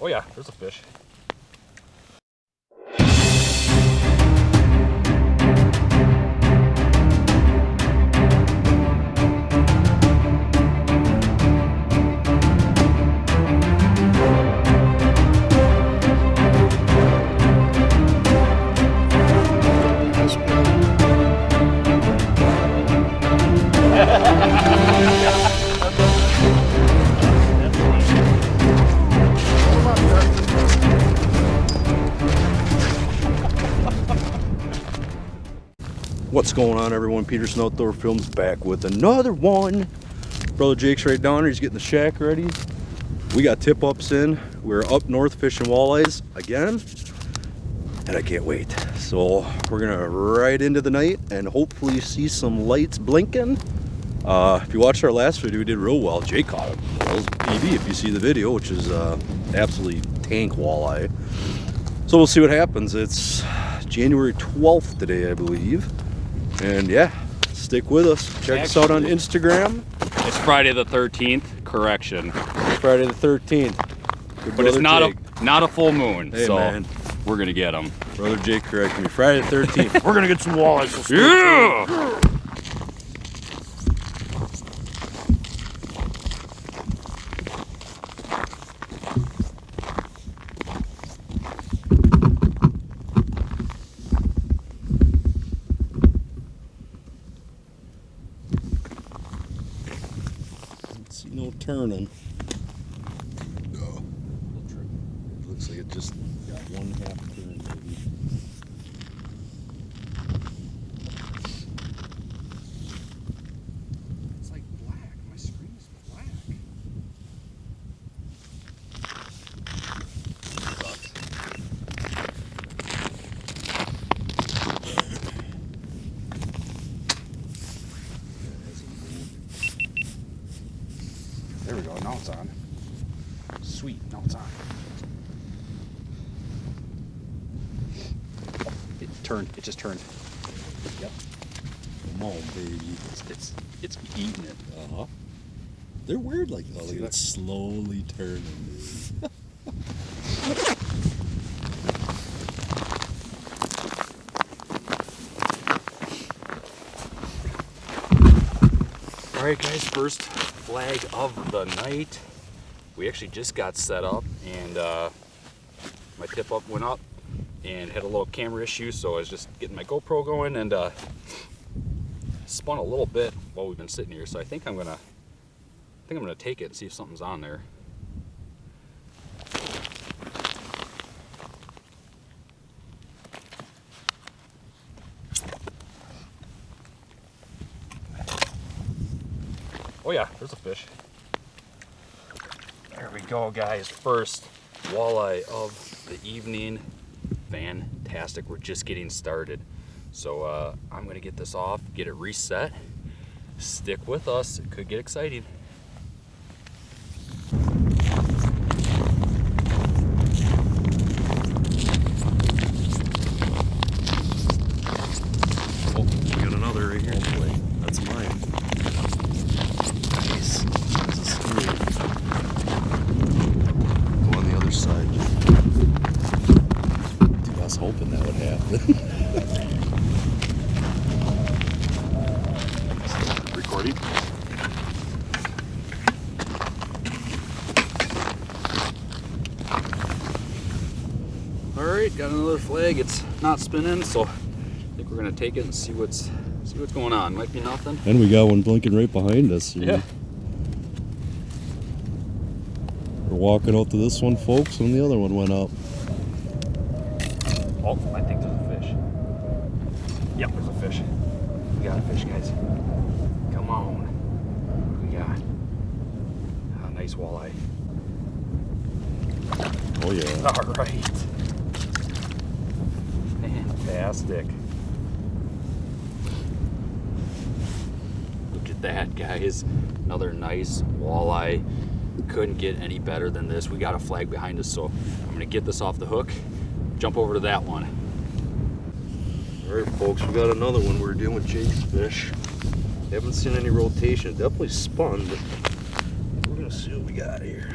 Oh yeah, there's a fish. What's going on, everyone? Peterson Outdoor Films back with another one. Brother Jake's right down there. He's getting the shack ready. We got tip-ups in. We're up north fishing walleyes again, and I can't wait. So we're gonna ride into the night and hopefully see some lights blinking. If you watched our last video, we did real well. Jake caught him. That was PB if you see the video, which is absolutely tank walleye. So we'll see what happens. It's January 12th today, I believe. And yeah, stick with us. Check us out on Instagram. It's Friday the 13th. Correction. Friday the 13th. But it's not a full moon, hey, so man. We're gonna get them. Brother Jake corrected me. Friday the 13th. We're gonna get some walleyes. So Yeah! See no turning. No. It looks like it just got one half turn, maybe. It's like black. My screen is black. There we go, now it's on. Sweet, now it's on. It turned, it just turned. Yep. Come on, baby. It's eating it. Uh-huh. They're weird like that. Look at it slowly turning, dude. All right, guys, first flag of the night. We actually just got set up, and my tip up went up and had a little camera issue, so I was just getting my GoPro going, and spun a little bit while we've been sitting here. So I think I'm gonna take it and see if something's on there. Oh yeah, there's a fish. There we go, guys. First walleye of the evening. Fantastic. We're just getting started. So I'm gonna get this off, get it reset. Stick with us. It could get exciting. Oh, we got another right here. Oh boy, that's mine. Nice. This is smooth. Go on the other side. Dude, I was hoping that would happen. Recording. All right, got another flag. It's not spinning, so I think we're gonna take it and see what's going on. Might be nothing. And we got one blinking right behind us. Yeah. We're walking out to this one, folks, and the other one went up. Oh, I think there's a fish. Yep, there's a fish. We got a fish, guys. Come on. What do we got? A nice walleye. Oh yeah. All right. Fantastic. Look at that, guys. Another nice walleye. Couldn't get any better than this. We got a flag behind us, so I'm gonna get this off the hook, jump over to that one. All right, folks, we got another one. We're dealing with Jake's fish. Haven't seen any rotation. It definitely spun, but we're gonna see what we got here.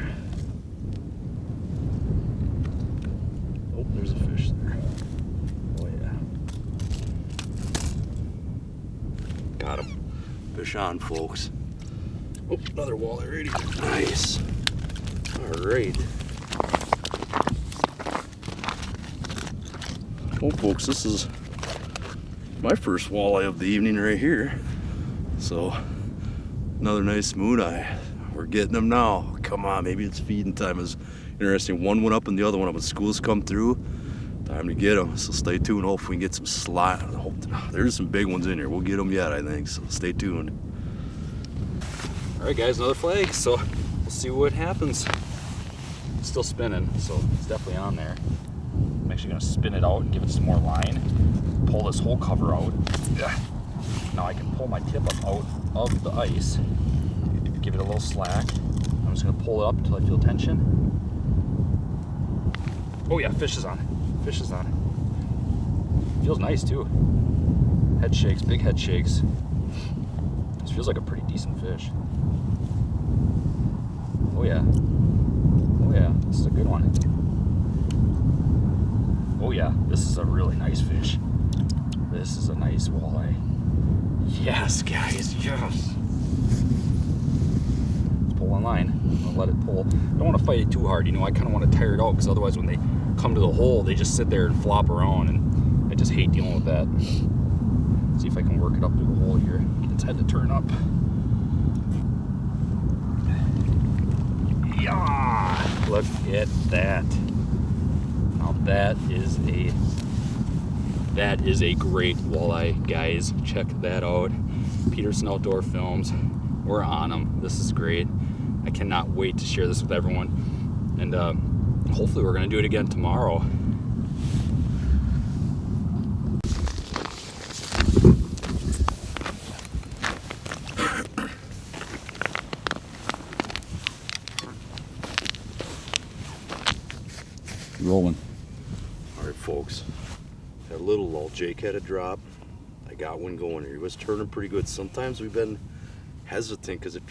Fish on, folks. Oh, another walleye right here. Nice. All right. Well, folks, this is my first walleye of the evening right here. So, another nice moon eye. We're getting them now. Come on, maybe it's feeding time. It's interesting. One went up and the other one up. When school's come through, time to get them. So stay tuned. Hopefully we can get some slot. There's some big ones in here. We'll get them yet, I think. So stay tuned. All right, guys, another flag. So we'll see what happens. It's still spinning, so it's definitely on there. I'm actually gonna spin it out and give it some more line. Pull this whole cover out. Now I can pull my tip up out of the ice. Give it a little slack. I'm just gonna pull it up until I feel tension. Oh yeah, fish is on it. Fish is on it. Feels nice too. Head shakes, big head shakes. This feels like a pretty decent fish. Oh yeah. Oh yeah, this is a good one. Oh yeah, this is a really nice fish. This is a nice walleye. Yes, guys, yes. Let's pull on line. I'm gonna let it pull. I don't want to fight it too hard, you know. I kind of want to tire it out because otherwise, when they come to the hole, they just sit there and flop around, and I just hate dealing with that. Let's see if I can work it up through the hole here. Get its head to turn up. Yeah! Look at that. Now that is a great walleye, guys. Check that out. Peterson Outdoor Films. We're on them. This is great. I cannot wait to share this with everyone. And hopefully we're going to do it again tomorrow. Rolling. All right, folks. Had a little lull. Jake had a drop. I got one going here. He was turning pretty good. Sometimes we've been hesitant because it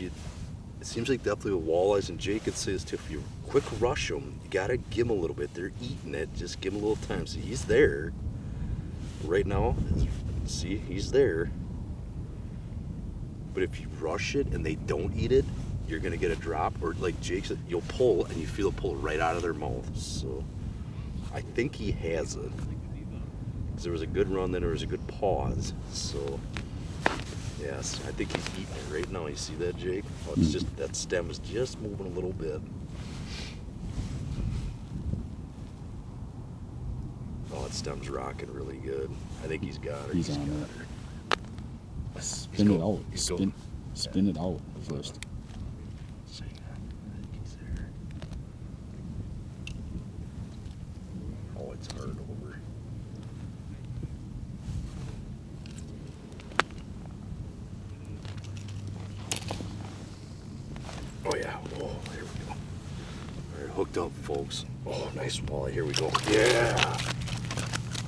seems like definitely with walleyes, and Jake could say this too, if you quick rush them, you gotta give them a little bit. They're eating it. Just give them a little time. See, he's there right now. See, he's there. But if you rush it and they don't eat it, you're gonna get a drop, or like Jake said, you'll pull and you feel it pull right out of their mouth. So I think he has it. Because there was a good run, then there was a good pause. So yes, I think he's eating it right now. You see that, Jake? Oh, it's just that stem is just moving a little bit. Oh, that stem's rocking really good. I think he's got her. He's on got it. her. Spin it out. Spin it out first. Oh, it's hard over. Oh yeah. Oh, there we go. All right, hooked up, folks. Oh, nice walleye. Here we go. Yeah.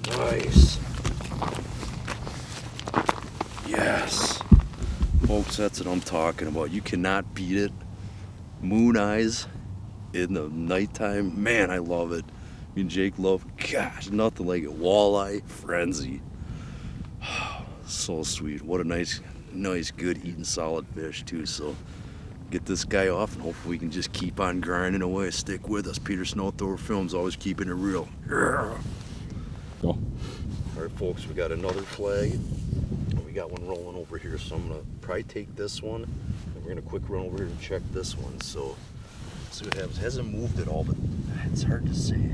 Nice. Yes. Folks, that's what I'm talking about. You cannot beat it. Moon eyes in the nighttime. Man, I love it. Me and Jake love, gosh, nothing like it. Walleye frenzy. So sweet. What a nice, good eating solid fish too. So get this guy off and hopefully we can just keep on grinding away. Stick with us. Peterson Outdoor Films, always keeping it real. Go. All right, folks, we got another flag. We got one rolling over here, so I'm gonna probably take this one and we're gonna quick run over here and check this one. So see what happens. It hasn't moved at all, but it's hard to see.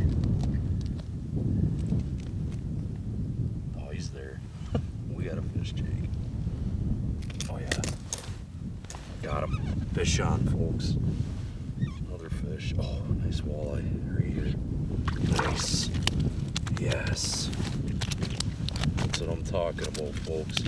Oh, he's there. We got a fish, Jake. Oh yeah. Got him. Fish on, folks. Another fish. Oh, nice walleye right here. Nice. Yes. That's what I'm talking about, folks.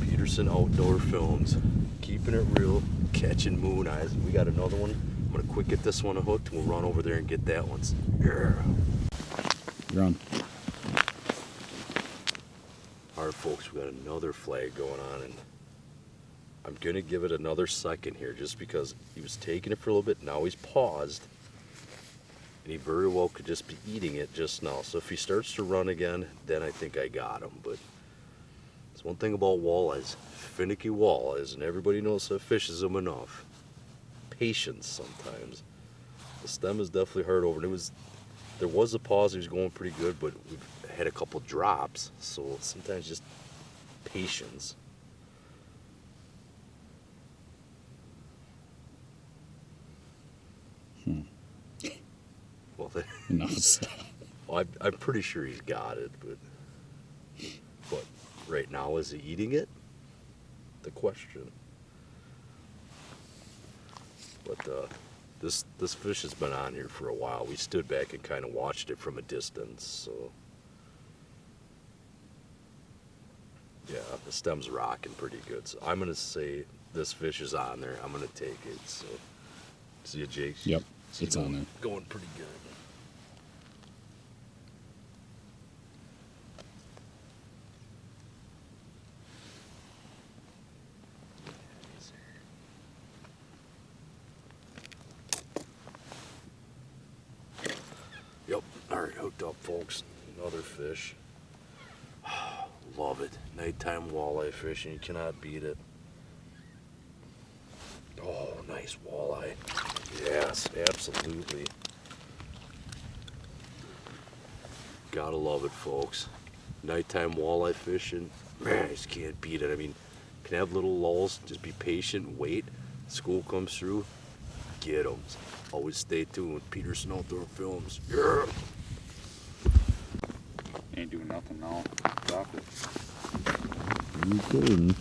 Peterson Outdoor Films. Keeping it real, catching moon eyes. We got another one. I'm gonna quick get this one hooked and we'll run over there and get that one. Yeah. You're on. Alright, folks, we got another flag going on, and I'm gonna give it another second here just because he was taking it for a little bit. Now he's paused. And he very well could just be eating it just now. So if he starts to run again, then I think I got him. But It's one thing about walleyes, finicky walleyes, and everybody knows that fishes them enough. Patience sometimes. The stem is definitely hard over, and there was a pause, he was going pretty good, but we've had a couple drops, so sometimes just patience. Well, No, stop. well, I'm pretty sure he's got it, but right now, is he eating it? The question. But this fish has been on here for a while. We stood back and kind of watched it from a distance, so yeah, the stem's rocking pretty good. So I'm gonna say this fish is on there. I'm gonna take it. So see you, Jake. Yep, it's on there. Going pretty good. Yep, alright, hooked up, folks. Another fish. Love it. Nighttime walleye fishing, you cannot beat it. Oh, nice walleye. Yes, absolutely. Gotta love it, folks. Nighttime walleye fishing, man, you just can't beat it. I mean, can have little lulls, just be patient, wait. School comes through, get them. Always stay tuned with Peterson Outdoor Films. Yeah. Ain't doing nothing now. Drop it. You couldn't.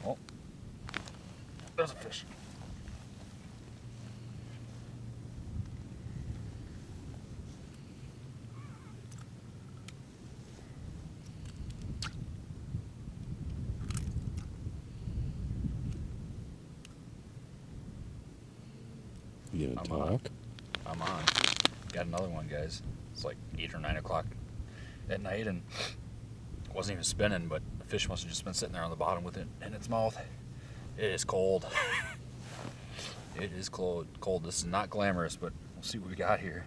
Oh, there's a fish. You gonna I'm talk? I'm on. Got another one, guys. It's like 8 or 9 o'clock at night, and it wasn't even spinning, but the fish must have just been sitting there on the bottom with it in its mouth. It is cold. It is cold. This is not glamorous, but we'll see what we got here.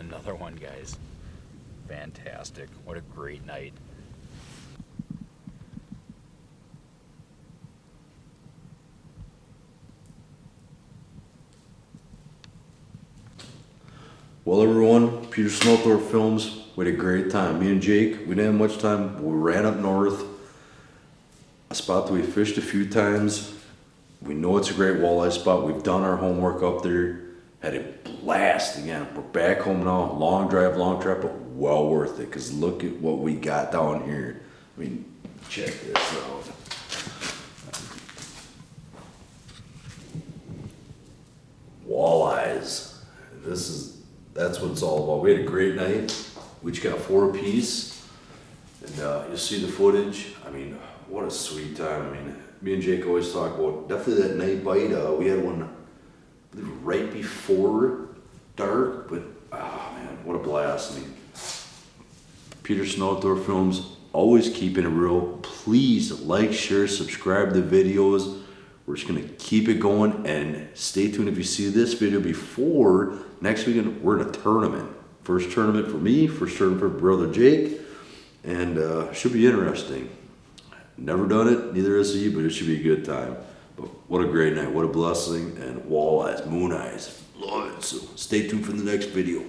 Another one, guys. Fantastic. What a great night. Well, everyone, Peterson Outdoor Films, we had a great time. Me and Jake, we didn't have much time. We ran up north, a spot that we fished a few times. We know it's a great walleye spot. We've done our homework up there. Had a blast again. We're back home now. Long drive, but well worth it. Because look at what we got down here. I mean, check this out. Walleyes. That's what it's all about. We had a great night. We each got 4 apiece. And you'll see the footage. I mean, what a sweet time. I mean, me and Jake always talk about definitely that night bite. We had one, I believe, right before dark, but oh man, what a blast. I mean, Peterson Outdoor Films, always keeping it real. Please like, share, subscribe to the videos. We're just gonna keep it going, and stay tuned if you see this video before next weekend. We're in a tournament. First tournament for me, first tournament for brother Jake, and should be interesting. Never done it, neither has he, but it should be a good time. But what a great night, what a blessing, and walleyes, moon eyes, love it. So stay tuned for the next video.